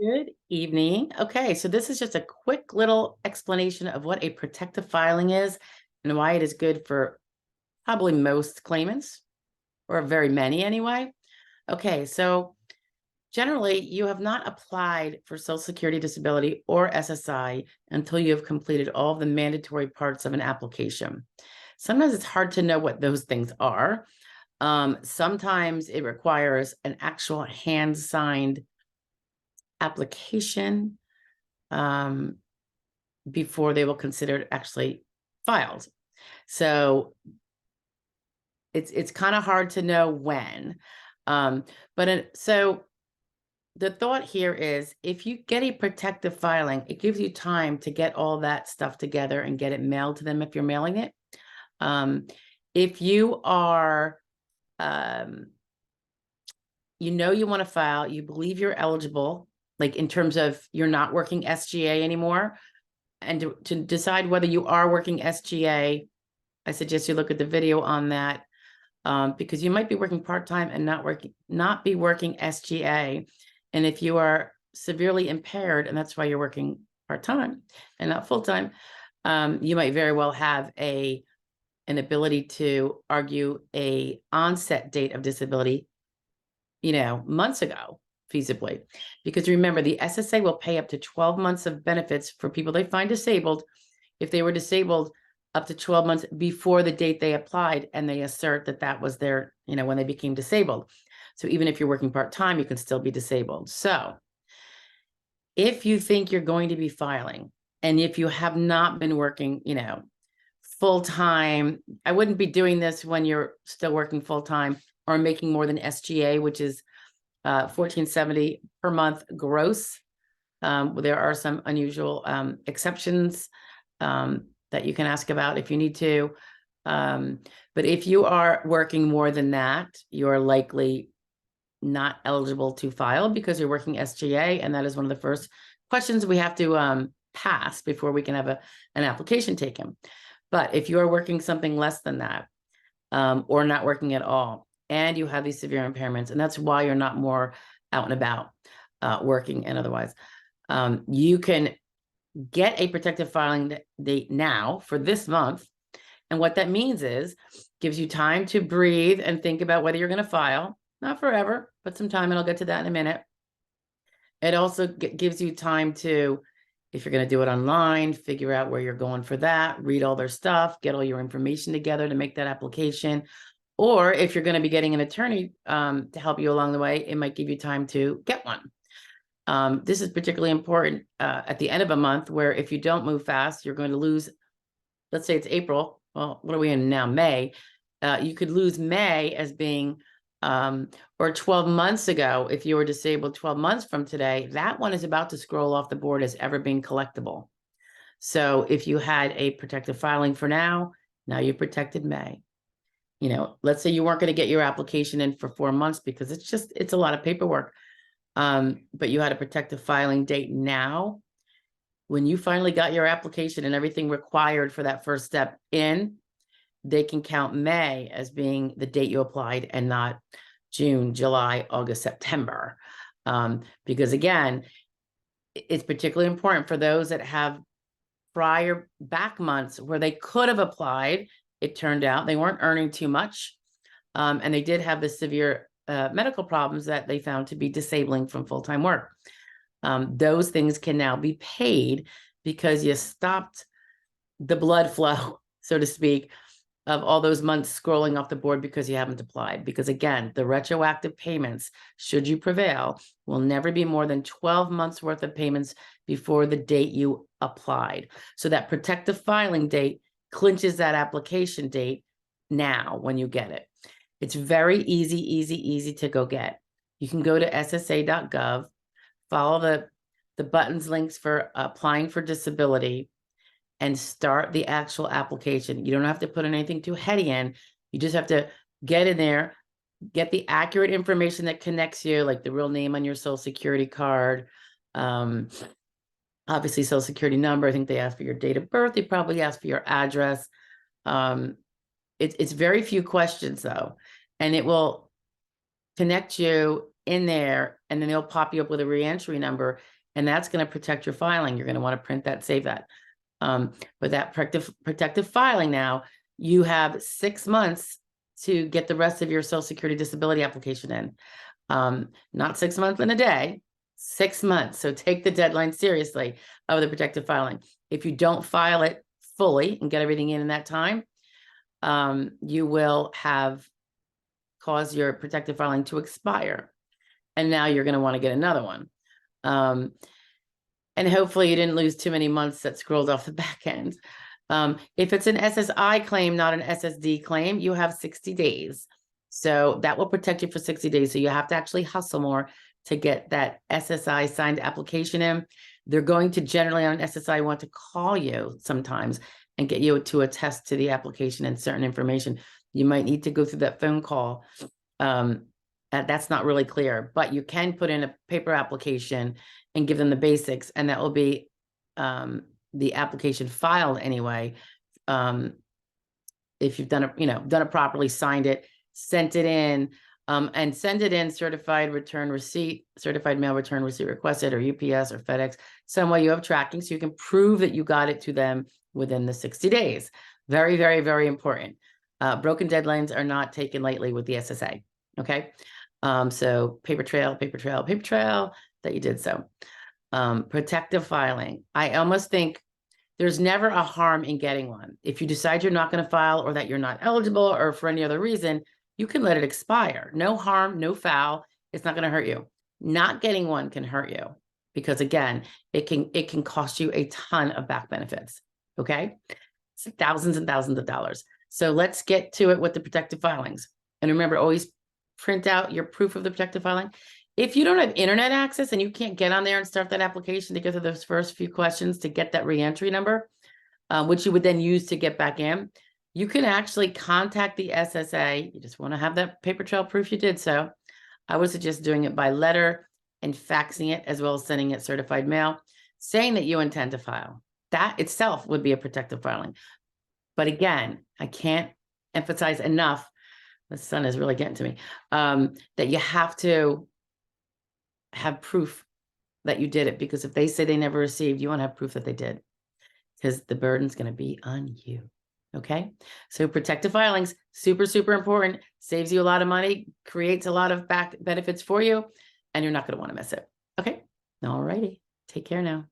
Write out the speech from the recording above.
Good evening. Okay, so this is just a quick little explanation of what a protective filing is and why it is good for probably most claimants, or very many anyway. Okay, so generally, you have not applied for Social Security Disability or SSI until you have completed all of the mandatory parts of an application. Sometimes it's hard to know what those things are. Sometimes it requires an actual hand-signed application um, before they will consider it actually filed. So it's kind of hard to know when. So the thought here is if you get a protective filing, it gives you time to get all that stuff together and get it mailed to them if you're mailing it. If you are, you want to file, you believe you're eligible, like in terms of you're not working SGA anymore, and to decide whether you are working SGA, I suggest you look at the video on that, because you might be working part-time and not be working SGA. And if you are severely impaired, and that's why you're working part-time and not full-time, you might very well have an ability to argue a onset date of disability, months ago, feasibly. Because remember, the SSA will pay up to 12 months of benefits for people they find disabled if they were disabled up to 12 months before the date they applied, and they assert that that was their, when they became disabled. So even if you're working part-time, you can still be disabled. So if you think you're going to be filing, and if you have not been working, full-time, I wouldn't be doing this when you're still working full-time or making more than SGA, which is $1,470 per month gross. There are some unusual exceptions that you can ask about if you need to. But if you are working more than that, you're likely not eligible to file because you're working SGA. And that is one of the first questions we have to pass before we can have an application taken. But if you are working something less than that, or not working at all, and you have these severe impairments, and that's why you're not more out and about working and otherwise, you can get a protective filing date now for this month. And what that means is gives you time to breathe and think about whether you're going to file, not forever, but some time, and I'll get to that in a minute. It also gives you time to, if you're going to do it online, figure out where you're going for that, read all their stuff, get all your information together to make that application. Or if you're going to be getting an attorney to help you along the way, it might give you time to get one. This is particularly important at the end of a month, where if you don't move fast, you're going to lose, let's say it's April. Well, what are we in now? May. You could lose May as being, or 12 months ago, if you were disabled 12 months from today, that one is about to scroll off the board as ever being collectible. So if you had a protective filing for now you're protected May. Let's say you weren't going to get your application in for 4 months because it's a lot of paperwork. But you had a protective filing date now. When you finally got your application and everything required for that first step in, they can count May as being the date you applied and not June, July, August, September. Because again, it's particularly important for those that have prior back months where they could have applied. It turned out they weren't earning too much. And they did have the severe medical problems that they found to be disabling from full-time work. Those things can now be paid because you stopped the blood flow, so to speak, of all those months scrolling off the board because you haven't applied. Because again, the retroactive payments, should you prevail, will never be more than 12 months worth of payments before the date you applied. So that protective filing date clinches that application date now when you get it. It's very easy to go get. You can go to ssa.gov, follow the buttons, links for applying for disability, and start the actual application. You don't have to put anything too heady in. You just have to get in there, get the accurate information that connects you, like the real name on your Social Security card, obviously Social Security number. I think they ask for your date of birth. They probably ask for your address. It's very few questions though, and it will connect you in there, and then they'll pop you up with a reentry number, and that's going to protect your filing. You're going to want to print that, save that. But that protective filing now, you have 6 months to get the rest of your Social Security disability application in. Not 6 months in a day, 6 months. So take the deadline seriously of the protective filing. If you don't file it fully and get everything in that time, you will have caused your protective filing to expire. And now you're going to want to get another one. And hopefully you didn't lose too many months that scrolled off the back end. If it's an SSI claim, not an SSD claim, you have 60 days. So that will protect you for 60 days. So you have to actually hustle more to get that SSI signed application in. They're going to generally on an SSI want to call you sometimes and get you to attest to the application and certain information. You might need to go through that phone call. That's not really clear, but you can put in a paper application and give them the basics, and that will be the application filed anyway. If you've done it properly, signed it, sent it in, and send it in certified return receipt, certified mail return receipt requested, or UPS or FedEx, some way you have tracking so you can prove that you got it to them within the 60 days. Very, very, very important. Broken deadlines are not taken lightly with the SSA. Okay. So paper trail that you did so. Protective filing. I almost think there's never a harm in getting one. If you decide you're not going to file, or that you're not eligible, or for any other reason, you can let it expire. No harm, no foul. It's not going to hurt you. Not getting one can hurt you because, again, it can cost you a ton of back benefits. Okay. It's thousands and thousands of dollars. So let's get to it with the protective filings. And remember, always print out your proof of the protective filing. If you don't have internet access and you can't get on there and start that application to go through those first few questions to get that reentry number, which you would then use to get back in, you can actually contact the SSA. You just want to have that paper trail proof you did so. I would suggest doing it by letter and faxing it, as well as sending it certified mail, saying that you intend to file. That itself would be a protective filing. But again, I can't emphasize enough, the sun is really getting to me, that you have to have proof that you did it, because if they say they never received, you want to have proof that they did, because the burden's going to be on you. Okay. So protective filings, super, super important, saves you a lot of money, creates a lot of back benefits for you, and you're not going to want to miss it. Okay. All righty. Take care now.